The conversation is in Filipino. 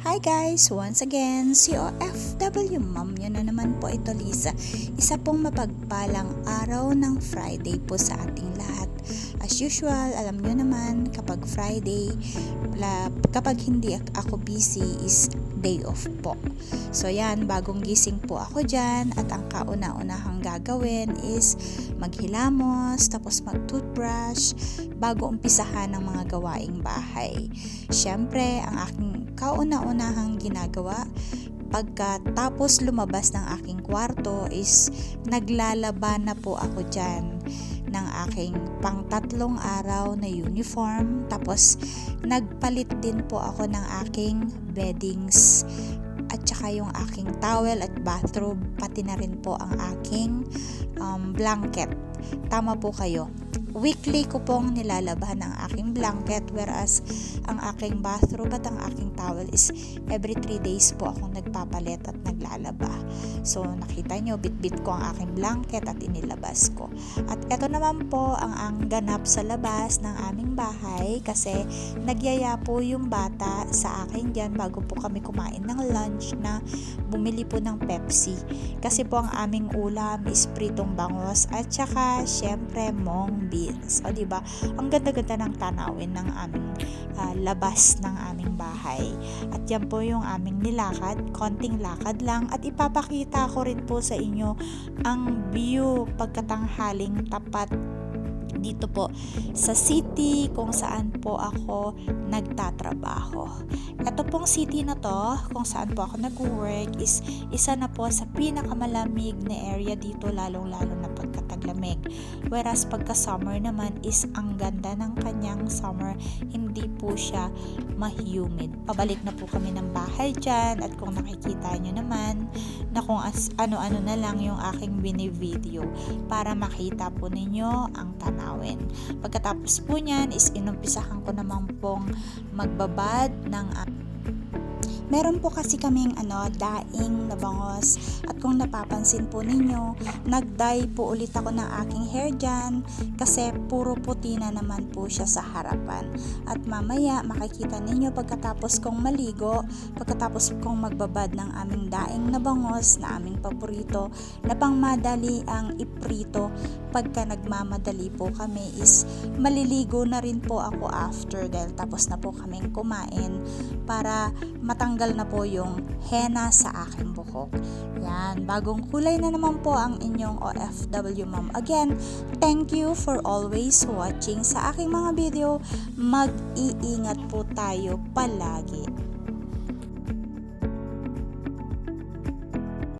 Hi guys! Once again, si OFW Mom nyo na naman po ito, Lisa. Isa pong mapagpalang araw ng Friday po sa ating lahat. As usual, alam nyo naman, kapag Friday, kapag hindi ako busy is day off po. So yan, bagong gising po ako dyan at ang kauna-unahang gagawin is maghilamos, tapos mag-toothbrush bago umpisahan ng mga gawaing bahay. Siyempre, ang aking kauna-unahang ginagawa pagkatapos lumabas ng aking kwarto is naglalaba na po ako dyan ng aking pang-3 araw na uniform, tapos nagpalit din po ako ng aking beddings at saka yung aking towel at bathrobe, pati na rin po ang aking blanket. Tama po kayo, weekly ko pong nilalabahan ang aking blanket, whereas ang aking bathrobe at ang aking towel is every 3 days po akong nagpapalit at naglalaba. So nakita nyo, bit-bit ko ang aking blanket at inilabas ko. At eto naman po ang ganap sa labas ng aming bahay, kasi nagyaya po yung bata sa akin dyan bago po kami kumain ng lunch na bumili po ng Pepsi. Kasi po ang aming ulam is pritong bangos at saka syempre mung beans. O diba, ang ganda-ganda ng tanawin ng aming labas ng aming bahay. At yan po yung aming nilakad, konting lakad lang, at ipapakita ko rin po sa inyo ang view pagkatanghaling tapat dito po sa city kung saan po ako nagtatrabaho. Ito pong city na to kung saan po ako nag-work is isa na po sa pinakamalamig na area dito, lalong-lalo na pagkataglamig. Whereas pagka-summer naman is ang ganda ng kanyang summer, hindi po siya ma-humid. Pabalik na po kami ng bahay dyan, at kung nakikita nyo naman na kung ano-ano na lang yung aking bini-video para makita po ninyo ang tanaw. Pagkatapos po niyan is inumpisahan ko naman pong magbabad ng meron po kasi kaming daing na bangos, at kung napapansin po ninyo, nag-dye po ulit ako ng aking hair dyan kasi puro puti na naman po siya sa harapan. At mamaya makikita ninyo pagkatapos kong maligo, pagkatapos kong magbabad ng aming daing na bangos na aming paborito na pangmadali ang iprito. Pagka nagmamadali po kami is maliligo na rin po ako after, dahil tapos na po kaming kumain, para matanggal na po yung henna sa aking buhok. Yan, bagong kulay na naman po ang inyong OFW Mom. Again, thank you for always watching sa aking mga video. Mag-iingat po tayo palagi.